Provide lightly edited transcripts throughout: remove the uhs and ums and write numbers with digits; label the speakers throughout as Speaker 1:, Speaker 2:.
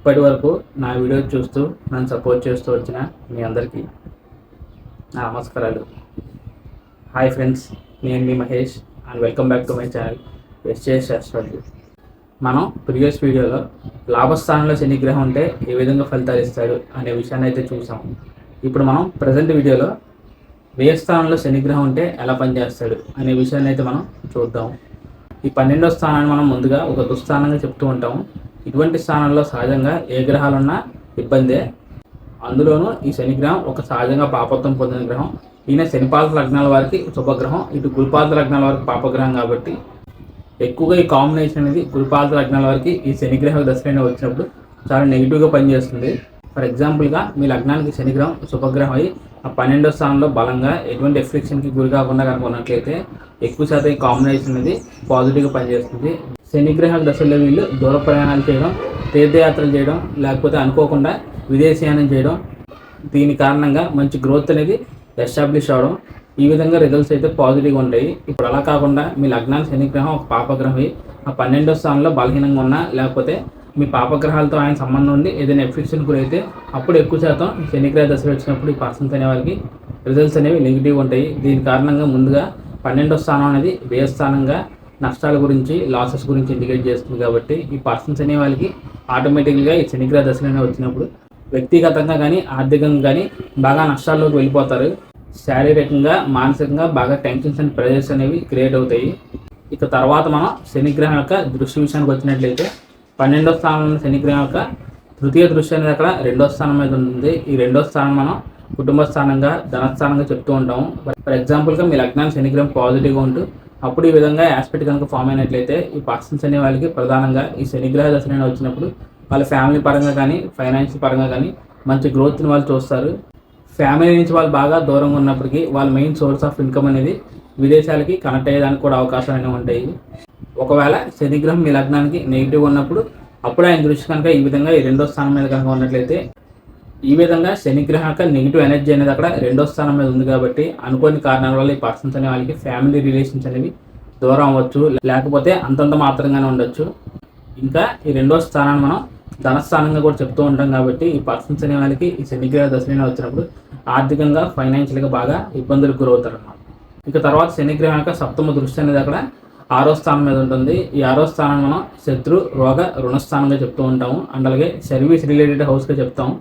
Speaker 1: ఇప్పటి వరకు నా వీడియో చూస్తూ నన్ను సపోర్ట్ చేస్తూ వచ్చిన మీ అందరికీ నా నమస్కారాలు. హాయ్ ఫ్రెండ్స్, నేను మీ Mahesh and welcome back to my channel SJS శాస్త్రాలు. మనం ప్రీవియస్ వీడియోలో లాభస్థానంలో శనిగ్రహం ఉంటే ఏ విధంగా ఫలితాలు ఇస్తాడు అనే విషయాన్ని అయితే చూసాము. ఇప్పుడు మనం ప్రజెంట్ వీడియోలో వ్యయస్థానంలో శనిగ్రహం ఉంటే ఎలా పనిచేస్తాడు అనే విషయాన్ని అయితే మనం చూద్దాము. ఈ 12వ స్థానాన్ని మనం ముందుగా ఒక దుస్థానంగా చెప్తూ ఉంటాము. ఇటువంటి స్థానంలో సహజంగా ఏ గ్రహాలున్నా ఇబ్బందే. అందులోనూ ఈ శనిగ్రహం ఒక సహజంగా పాపత్వం పొందిన గ్రహం. ఈయన శనిపాద లగ్నాల వారికి శుభగ్రహం, ఇటు గురుపాద లగ్నాల వారికి పాపగ్రహం. కాబట్టి ఎక్కువగా ఈ కాంబినేషన్ అనేది గురుపాద లగ్నాల వారికి ఈ శనిగ్రహ దశలైన వచ్చినప్పుడు చాలా నెగిటివ్గా పనిచేస్తుంది. ఫర్ ఎగ్జాంపుల్గా మీ లగ్నానికి శనిగ్రహం శుభగ్రహం అయ్యి ఆ 12వ స్థానంలో బలంగా ఎటువంటి ఎఫ్లిక్షన్కి గురి కాకుండా కనుక ఉన్నట్లయితే ఎక్కువ శాతం ఈ కాంబినేషన్ అనేది పాజిటివ్గా పనిచేస్తుంది. శనిగ్రహ దశల్లో వీళ్ళు దూర ప్రయాణాలు చేయడం, తీర్థయాత్రలు చేయడం, లేకపోతే అనుకోకుండా విదేశీయానం చేయడం, దీని కారణంగా మంచి గ్రోత్ అనేది ఎస్టాబ్లిష్ అవడం, ఈ విధంగా రిజల్ట్స్ అయితే పాజిటివ్గా ఉంటాయి. ఇప్పుడు అలా కాకుండా మీ లగ్నానికి శనిగ్రహం ఒక పాపగ్రహం అయ్యి ఆ 12వ స్థానంలో బలహీనంగా ఉన్నా, లేకపోతే మీ పాపగ్రహాలతో ఆయన సంబంధం ఉండి ఏదైనా ఎఫెక్షన్ గురైతే అప్పుడు ఎక్కువ శాతం శనిగ్రహ దశలు వచ్చినప్పుడు ఈ పర్సన్స్ అనే వారికి రిజల్ట్స్ అనేవి నెగిటివ్ ఉంటాయి. దీని కారణంగా ముందుగా 12వ స్థానం అనేది వ్యయస్థానంగా నష్టాల గురించి, లాసెస్ గురించి ఇండికేట్ చేస్తుంది. కాబట్టి ఈ పర్సన్స్ అనే వాళ్ళకి ఆటోమేటిక్గా ఈ శనిగ్రహ దశలు అనేవి వచ్చినప్పుడు వ్యక్తిగతంగా కానీ ఆర్థికంగా కానీ బాగా నష్టాల్లోకి వెళ్ళిపోతారు. శారీరకంగా, మానసికంగా బాగా టెన్షన్స్ అండ్ ప్రెజర్స్ అనేవి క్రియేట్ అవుతాయి. ఇక తర్వాత మనం శనిగ్రహం యొక్క దృష్టి విషయానికి వచ్చినట్లయితే 12వ స్థానంలో శనిగ్రహం యొక్క తృతీయ దృష్టి అనేది అక్కడ 2వ స్థానం మీద ఉంటుంది. ఈ 2వ స్థానం మనం కుటుంబ స్థానంగా, ధనస్థానంగా చెప్తూ ఉంటాము. ఫర్ ఎగ్జాంపుల్గా మీ లగ్నానికి శనిగ్రహం పాజిటివ్గా ఉంటూ అప్పుడు ఈ విధంగా యాస్పెక్ట్ కనుక ఫామ్ అయినట్లయితే ఈ పర్సన్స్ అనే వాళ్ళకి ప్రధానంగా ఈ శనిగ్రహ దశలైన వచ్చినప్పుడు వాళ్ళ ఫ్యామిలీ పరంగా కానీ, ఫైనాన్షియల్ పరంగా కానీ మంచి గ్రోత్ని వాళ్ళు చూస్తారు. ఫ్యామిలీ నుంచి వాళ్ళు బాగా దూరంగా ఉన్నప్పటికీ వాళ్ళ మెయిన్ సోర్స్ ఆఫ్ ఇన్కమ్ అనేది విదేశాలకి కనెక్ట్ అయ్యేదానికి కూడా అవకాశాలు అనేవి ఉంటాయి. ఒకవేళ శనిగ్రహం మీ లగ్నానికి నెగిటివ్ ఉన్నప్పుడు అప్పుడు ఆయన దృష్టి కనుక ఈ విధంగా ఈ 2వ స్థానం మీద కనుక ఉన్నట్లయితే ఈ విధంగా శనిగ్రహం యొక్క నెగిటివ్ ఎనర్జీ అనేది అక్కడ 2వ స్థానం మీద ఉంది. కాబట్టి అనుకోని కారణాల వల్ల ఈ పర్సన్స్ అనే వాళ్ళకి ఫ్యామిలీ రిలేషన్స్ అనేవి దూరం అవ్వచ్చు, లేకపోతే అంతంత మాత్రంగానే ఉండొచ్చు. ఇంకా ఈ 2వ స్థానాన్ని మనం ధనస్థానంగా కూడా చెప్తూ ఉంటాం. కాబట్టి ఈ పర్సన్స్ అనే వాళ్ళకి ఈ శనిగ్రహ దశలైన వచ్చినప్పుడు ఆర్థికంగా, ఫైనాన్షియల్గా బాగా ఇబ్బందులకు గురవుతారు అన్నమాట. ఇక తర్వాత శనిగ్రహం యొక్క 7వ దృష్టి అనేది అక్కడ 6వ స్థానం మీద ఉంటుంది. ఈ 6వ స్థానం మనం శత్రు, రోగ, రుణస్థానంగా చెప్తూ ఉంటాము. అండ్ అలాగే సర్వీస్ రిలేటెడ్ హౌస్గా చెప్తాము.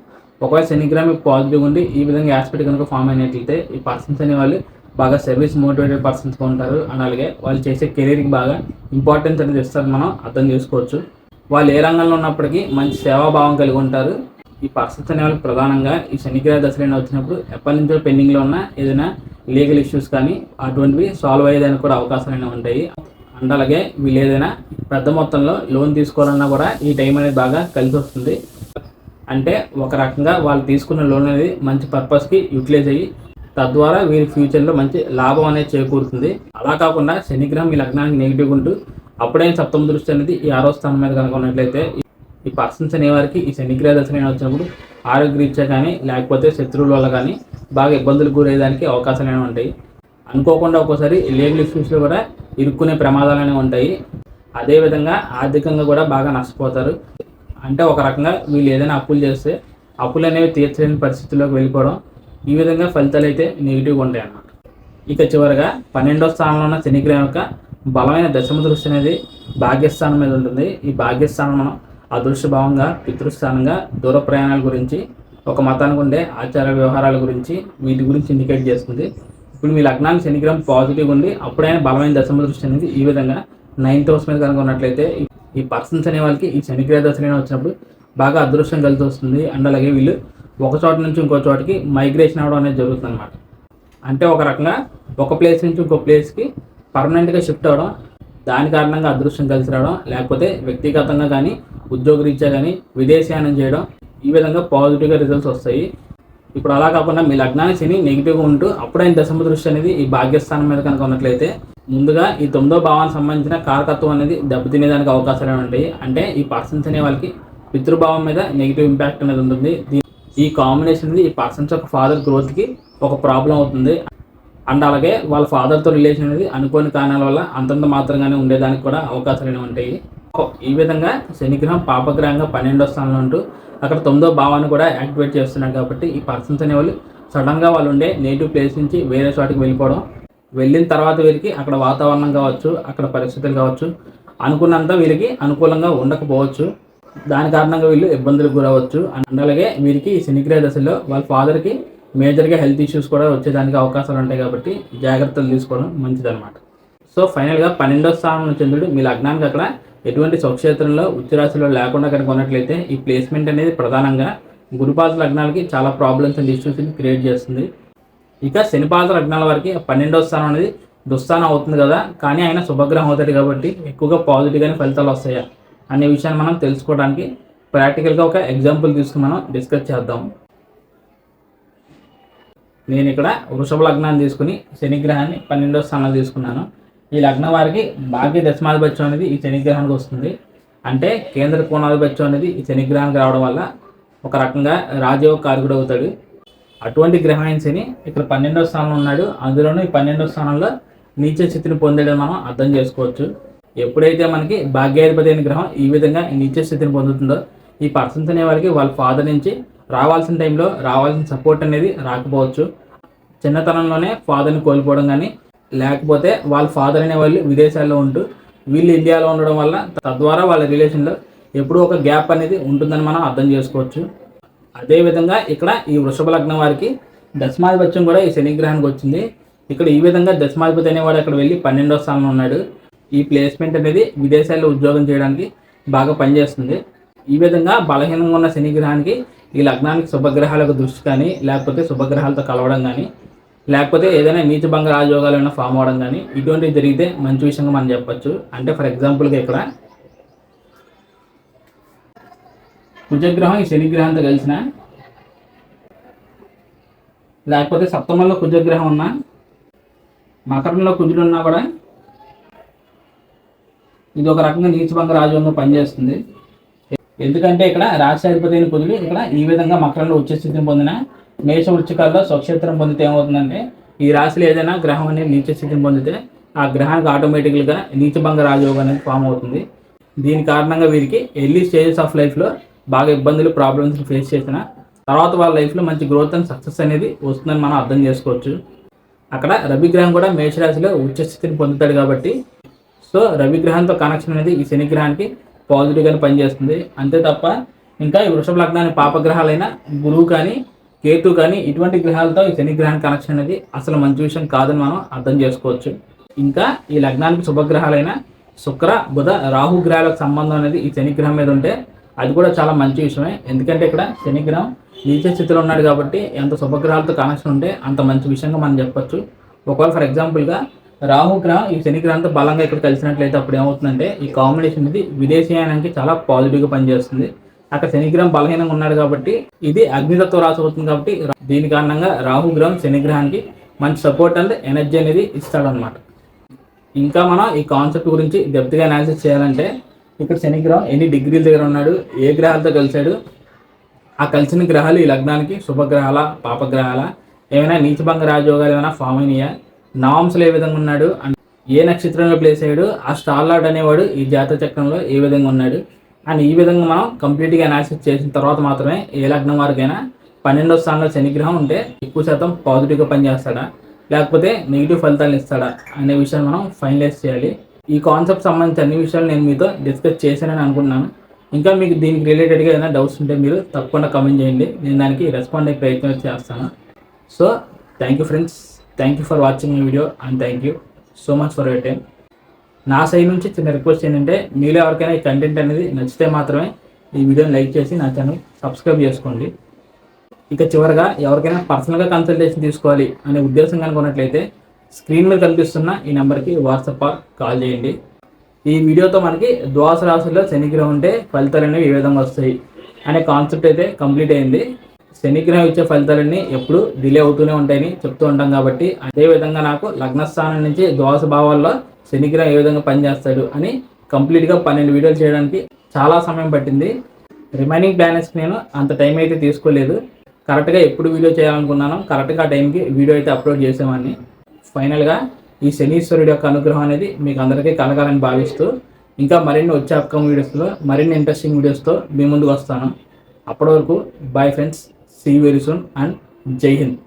Speaker 1: ఒకవేళ శనిగ్రహం పాజిటివ్ ఉండి ఈ విధంగా యాస్పెక్ట్ కనుక ఫామ్ అయినట్లయితే ఈ పర్సన్స్ అనే వాళ్ళు బాగా సర్వీస్ మోటివేటెడ్ పర్సన్స్గా ఉంటారు. అండ్ అలాగే వాళ్ళు చేసే కెరీర్కి బాగా ఇంపార్టెన్స్ అనేది ఇస్తారు, మనం అర్థం చేసుకోవచ్చు. వాళ్ళు ఏ రంగంలో ఉన్నప్పటికీ మంచి సేవాభావం కలిగి ఉంటారు. ఈ పర్సన్స్ అనే వాళ్ళకి ప్రధానంగా ఈ శనిగ్రహ దశలైన వచ్చినప్పుడు ఎప్పటి నుంచో పెండింగ్లో ఉన్న ఏదైనా లీగల్ ఇష్యూస్ కానీ అటువంటివి సాల్వ్ అయ్యేదానికి కూడా అవకాశాలు ఉంటాయి. అండ్ అలాగే వీళ్ళు ఏదైనా పెద్ద మొత్తంలో లోన్ తీసుకోవాలన్నా కూడా ఈ టైం అనేది బాగా కలిసి వస్తుంది. అంటే ఒక రకంగా వాళ్ళు తీసుకున్న లోన్ అనేది మంచి పర్పస్కి యూటిలైజ్ అయ్యి తద్వారా వీరి ఫ్యూచర్లో మంచి లాభం అనేది చేకూరుతుంది. అలా కాకుండా శనిగ్రహం ఈ లగ్నానికి నెగిటివ్ ఉంటూ అప్పుడైనా 7వ దృష్టి అనేది ఈ 6వ స్థానం మీద కనుక ఉన్నట్లయితే ఈ పర్సన్స్ అనే వారికి ఈ శనిగ్రహ దశలైన వచ్చినప్పుడు ఆరోగ్యరీత్యా కానీ, లేకపోతే శత్రువుల వల్ల కానీ బాగా ఇబ్బందులు గురయ్యేదానికి అవకాశాలు అనేవి ఉంటాయి. అనుకోకుండా ఒక్కోసారి లీగల్ ఇష్యూస్లో కూడా ఇరుక్కునే ప్రమాదాలు అనేవి ఉంటాయి. అదేవిధంగా ఆర్థికంగా కూడా బాగా నష్టపోతారు. అంటే ఒక రకంగా వీళ్ళు ఏదైనా అప్పులు చేస్తే అప్పులు అనేవి తీర్చలేని పరిస్థితుల్లోకి వెళ్ళిపోవడం, ఈ విధంగా ఫలితాలు అయితే నెగిటివ్గా ఉంటాయి అన్నమాట. ఇక చివరిగా 12వ స్థానంలో ఉన్న శనిగ్రహం యొక్క బలమైన 10వ దృష్టి అనేది భాగ్యస్థానం మీద ఉంటుంది. ఈ భాగ్యస్థానం మనం అదృష్టభావంగా, పితృస్థానంగా, దూర ప్రయాణాల గురించి, ఒక మతానికి ఉండే ఆచార వ్యవహారాల గురించి, వీటి గురించి ఇండికేట్ చేస్తుంది. ఇప్పుడు మీ లగ్నానికి శనిగ్రహం పాజిటివ్గా ఉండి అప్పుడైనా బలమైన 10వ దృష్టి అనేది ఈ విధంగా 9th హౌస్ మీద కనుక ఉన్నట్లయితే ఈ పర్సన్స్ అనే వాళ్ళకి ఈ శనిగ్రహ దశలైన వచ్చినప్పుడు బాగా అదృష్టం కలిసి వస్తుంది. అండ్ అలాగే వీళ్ళు ఒక చోట నుంచి ఇంకో చోటికి మైగ్రేషన్ అవ్వడం అనేది జరుగుతుంది అన్నమాట. అంటే ఒక రకంగా ఒక ప్లేస్ నుంచి ఇంకో ప్లేస్కి పర్మనెంట్గా షిఫ్ట్ అవ్వడం, దాని కారణంగా అదృష్టం కలిసి రావడం, లేకపోతే వ్యక్తిగతంగా కానీ, ఉద్యోగరీత్యా కానీ విదేశీయానం చేయడం, ఈ విధంగా పాజిటివ్గా రిజల్ట్స్ వస్తాయి. ఇప్పుడు అలా కాకుండా మీ లగ్నానికి శని నెగిటివ్గా ఉంటూ అప్పుడైన 10వ దృష్టి అనేది ఈ భాగ్యస్థానం మీద కనుక ఉన్నట్లయితే ముందుగా ఈ 9వ భావానికి సంబంధించిన కారకత్వం అనేది దెబ్బతినేదానికి అవకాశాలు ఉంటాయి. అంటే ఈ పర్సన్స్ అనే వాళ్ళకి పితృభావం మీద నెగిటివ్ ఇంపాక్ట్ అనేది ఉంటుంది. ఈ కాంబినేషన్ ఈ పర్సన్స్ యొక్క ఫాదర్ గ్రోత్కి ఒక ప్రాబ్లం అవుతుంది. అండ్ అలాగే వాళ్ళ ఫాదర్తో రిలేషన్ అనేది అనుకోని కారణాల వల్ల అంతంత మాత్రంగానే ఉండేదానికి కూడా అవకాశాలు ఉంటాయి. ఈ విధంగా శనిగ్రహం పాపగ్రహంగా 12వ స్థానంలో ఉంటూ అక్కడ 9వ భావాన్ని కూడా యాక్టివేట్ చేస్తున్నాడు. కాబట్టి ఈ పర్సన్స్ అనేవాళ్ళు సడన్గా వాళ్ళు ఉండే నేటివ్ ప్లేస్ నుంచి వేరే చోటికి వెళ్ళిపోవడం, వెళ్ళిన తర్వాత వీరికి అక్కడ వాతావరణం కావచ్చు, అక్కడ పరిస్థితులు కావచ్చు అనుకున్నంత వీరికి అనుకూలంగా ఉండకపోవచ్చు. దాని కారణంగా వీళ్ళు ఇబ్బందులకు గురవచ్చు. అలాగే వీరికి ఈ శనిగ్రహ దశలో వాళ్ళ ఫాదర్కి మేజర్గా హెల్త్ ఇష్యూస్ కూడా వచ్చేదానికి అవకాశాలు ఉంటాయి. కాబట్టి జాగ్రత్తలు తీసుకోవడం మంచిదన్నమాట. సో ఫైనల్గా 12వ స్థానంలో చంద్రుడు మీ లగ్నానికి అక్కడ ఎటువంటి స్వక్షేత్రంలో ఉచ్చరాశిలో లేకుండా కనుక ఉన్నట్లయితే ఈ ప్లేస్మెంట్ అనేది ప్రధానంగా గురుపాద లగ్నాలకి చాలా ప్రాబ్లమ్స్ అండ్ ఇష్యూస్ని క్రియేట్ చేస్తుంది. ఇక శనిపాద లగ్నాల వారికి 12వ స్థానం అనేది దుస్థానం అవుతుంది కదా, కానీ ఆయన శుభగ్రహం అవుతాడు కాబట్టి ఎక్కువగా పాజిటివ్గానే ఫలితాలు వస్తాయా అనే విషయాన్ని మనం తెలుసుకోవడానికి ప్రాక్టికల్గా ఒక ఎగ్జాంపుల్ తీసుకుని మనం డిస్కస్ చేద్దాం. నేను ఇక్కడ వృషభ లగ్నాన్ని తీసుకుని శనిగ్రహాన్ని 12వ స్థానంలో తీసుకున్నాను. ఈ లగ్నం వారికి భాగ్య దశమాధిపత్యం అనేది ఈ శనిగ్రహానికి వస్తుంది. అంటే కేంద్ర కోణాధిపత్యం అనేది ఈ శనిగ్రహానికి రావడం వల్ల ఒక రకంగా రాజయోగ కారకుడు అవుతాడు. అటువంటి గ్రహమైన శని ఇక్కడ 12వ స్థానంలో ఉన్నాడు. అందులోనూ ఈ 12వ స్థానంలో నీచ స్థితిని పొందడం మనం అర్థం చేసుకోవచ్చు. ఎప్పుడైతే మనకి భాగ్యాధిపతి అయిన గ్రహం ఈ విధంగా నీచ స్థితిని పొందుతుందో ఈ పర్సన్స్ అనే వారికి వాళ్ళ ఫాదర్ నుంచి రావాల్సిన టైంలో రావాల్సిన సపోర్ట్ అనేది రాకపోవచ్చు. చిన్నతనంలోనే ఫాదర్ని కోల్పోవడం కానీ, లేకపోతే వాళ్ళ ఫాదర్ అనే వాళ్ళు విదేశాల్లో ఉంటూ వీళ్ళు ఇండియాలో ఉండడం వల్ల తద్వారా వాళ్ళ రిలేషన్లో ఎప్పుడూ ఒక గ్యాప్ అనేది ఉంటుందని మనం అర్థం చేసుకోవచ్చు. అదేవిధంగా ఇక్కడ ఈ వృషభ లగ్నం వారికి దశమాధిపత్యం కూడా ఈ శనిగ్రహానికి వచ్చింది. ఇక్కడ ఈ విధంగా దశమాధిపతి అనేవాడు అక్కడ వెళ్ళి 12వ స్థానంలో ఉన్నాడు. ఈ ప్లేస్మెంట్ అనేది విదేశాల్లో ఉద్యోగం చేయడానికి బాగా పనిచేస్తుంది. ఈ విధంగా బలహీనంగా ఉన్న శనిగ్రహానికి ఈ లగ్నానికి శుభగ్రహాలకు దృష్టి కానీ, లేకపోతే శుభగ్రహాలతో కలవడం కానీ, లేకపోతే ఏదైనా నీచభంగ రాజయోగాలు ఏమైనా ఫామ్ అవ్వడం కానీ ఇటువంటివి జరిగితే మంచి విషయంగా మనం చెప్పచ్చు. అంటే ఫర్ ఎగ్జాంపుల్గా ఇక్కడ కుజగ్రహం ఈ శనిగ్రహంతో కలిసిన, లేకపోతే సప్తమంలో కుజగ్రహం ఉన్నా, మకరంలో కుజుడు ఉన్నా కూడా ఇది ఒక రకంగా నీచభంగ రాజయోగంగా పనిచేస్తుంది. ఎందుకంటే ఇక్కడ రాష్ట్రాధిపతి అయిన కుజుడు ఇక్కడ ఈ విధంగా మకరంలో ఉచ్చస్థితిని పొందిన, మేష వృశ్చికాల్లో స్వక్షేత్రం పొందితే ఏమవుతుందంటే ఈ రాశిలో ఏదైనా గ్రహం అనేది నీచ స్థితిని పొందితే ఆ గ్రహానికి ఆటోమేటిక్గా నీచభంగ రాజయోగం అనేది ఫామ్ అవుతుంది. దీని కారణంగా వీరికి ఎర్లీ స్టేజెస్ ఆఫ్ లైఫ్లో బాగా ఇబ్బందులు ప్రాబ్లమ్స్ ఫేస్ చేసిన తర్వాత వాళ్ళ లైఫ్లో మంచి గ్రోత్ అండ్ సక్సెస్ అనేది వస్తుందని మనం అర్థం చేసుకోవచ్చు. అక్కడ రవిగ్రహం కూడా మేషరాశిలో ఉచ్చస్థితిని పొందుతాడు కాబట్టి సో రవిగ్రహంతో కనెక్షన్ అనేది ఈ శనిగ్రహానికి పాజిటివ్గానే పనిచేస్తుంది. అంతే తప్ప ఇంకా ఈ వృషభ లగ్నాన్ని పాపగ్రహాలైన గురువు కానీ, కేతు కానీ ఇటువంటి గ్రహాలతో ఈ శనిగ్రహానికి కనెక్షన్ అనేది అసలు మంచి విషయం కాదని మనం అర్థం చేసుకోవచ్చు. ఇంకా ఈ లగ్నానికి శుభగ్రహాలైన శుక్ర, బుధ, రాహు గ్రహాలకు సంబంధం అనేది ఈ శనిగ్రహం మీద ఉంటే అది కూడా చాలా మంచి విషయమే. ఎందుకంటే ఇక్కడ శనిగ్రహం నీచ స్థితిలో ఉన్నాడు కాబట్టి ఎంత శుభగ్రహాలతో కనెక్షన్ ఉంటే అంత మంచి విషయంగా మనం చెప్పచ్చు. ఒకవేళ ఫర్ ఎగ్జాంపుల్గా రాహు గ్రహం ఈ శనిగ్రహంతో బలంగా ఇక్కడ కలిసినట్లయితే అప్పుడు ఏమవుతుందంటే ఈ కాంబినేషన్ ఇది విదేశీయానానికి చాలా పాజిటివ్గా పనిచేస్తుంది. అక్కడ శనిగ్రహం బలహీనంగా ఉన్నాడు కాబట్టి ఇది అగ్నితత్వ రాశి అవుతుంది. కాబట్టి దీని కారణంగా రాహు గ్రహం శనిగ్రహానికి మంచి సపోర్ట్ అండ్ ఎనర్జీ అనేది ఇస్తాడనమాట. ఇంకా మనం ఈ కాన్సెప్ట్ గురించి డెప్త్గా అనాలిసిస్ చేయాలంటే ఇక్కడ శనిగ్రహం ఎన్ని డిగ్రీల దగ్గర ఉన్నాడు, ఏ గ్రహాలతో కలిశాడు, ఆ కలిసిన గ్రహాలు ఈ లగ్నానికి శుభగ్రహాల, పాపగ్రహాల, ఏమైనా నీచభంగ రాజయోగాలు ఏమైనా ఫామ్ అయినాయా, నవాంశలు ఏ విధంగా ఉన్నాడు, ఏ నక్షత్రంలో ప్లేస్ అయ్యాడు, ఆ స్టార్ లార్డ్ అనేవాడు ఈ జాతక చక్రంలో ఏ విధంగా ఉన్నాడు అని ఈ విధంగా మనం కంప్లీట్గా అనాలిసిస్ చేసిన తర్వాత మాత్రమే ఏ లగ్నం వారికైనా 12వ స్థానంలో శనిగ్రహం ఉంటే ఎక్కువ శాతం పాజిటివ్గా పనిచేస్తాడా లేకపోతే నెగిటివ్ ఫలితాలను ఇస్తాడా అనే విషయాన్ని మనం ఫైనలైజ్ చేయాలి. ఈ కాన్సెప్ట్ సంబంధించి అన్ని విషయాలు నేను మీతో డిస్కస్ చేశానని అనుకున్నాను. ఇంకా మీకు దీనికి రిలేటెడ్గా ఏదైనా డౌట్స్ ఉంటే మీరు తప్పకుండా కామెంట్ చేయండి, నేను దానికి రెస్పాండ్ అయ్యే ప్రయత్నం చేస్తాను. So thank you friends, thank you for watching my video and thank you so much for your time. నా సైడ్ నుంచి చిన్న రిక్వెస్ట్ ఏంటంటే మీలో ఎవరికైనా ఈ కంటెంట్ అనేది నచ్చితే మాత్రమే ఈ వీడియోని లైక్ చేసి నా ఛానల్ సబ్స్క్రైబ్ చేసుకోండి. ఇక చివరిగా ఎవరికైనా పర్సనల్గా కన్సల్టేషన్ తీసుకోవాలి అనే ఉద్దేశం కనుక ఉన్నట్లయితే స్క్రీన్ మీద కనిపిస్తున్న ఈ నెంబర్కి వాట్సాప్ ఆర్ కాల్ చేయండి. ఈ వీడియోతో మనకి ద్వాదశ రాశుల్లో శనిగ్రహం ఉంటే ఫలితాలు అనేవి ఏ విధంగా వస్తాయి అనే కాన్సెప్ట్ అయితే కంప్లీట్ అయింది. శనిగ్రహం ఇచ్చే ఫలితాలన్నీ ఎప్పుడు డిలే అవుతూనే ఉంటాయని చెప్తూ ఉంటాం కాబట్టి అదేవిధంగా నాకు లగ్నస్థానం నుంచి ద్వాదశ భావాల్లో శనిగ్రహం ఏ విధంగా పనిచేస్తాడు అని కంప్లీట్గా 12 వీడియోలు చేయడానికి చాలా సమయం పట్టింది. రిమైనింగ్ ప్లానెట్స్కి నేను అంత టైం అయితే తీసుకోలేదు. కరెక్ట్గా ఎప్పుడు వీడియో చేయాలనుకున్నానో కరెక్ట్గా ఆ టైంకి వీడియో అయితే అప్లోడ్ చేసేవాడిని. ఫైనల్గా ఈ శనీశ్వరుడి యొక్క అనుగ్రహం అనేది మీకు అందరికీ కలగాలని భావిస్తూ ఇంకా మరిన్ని వచ్చే అప్కమింగ్ వీడియోస్లో మరిన్ని ఇంట్రెస్టింగ్ వీడియోస్తో మీ ముందుకు వస్తాను. అప్పటి వరకు bye friends, see very soon and Jai Hind.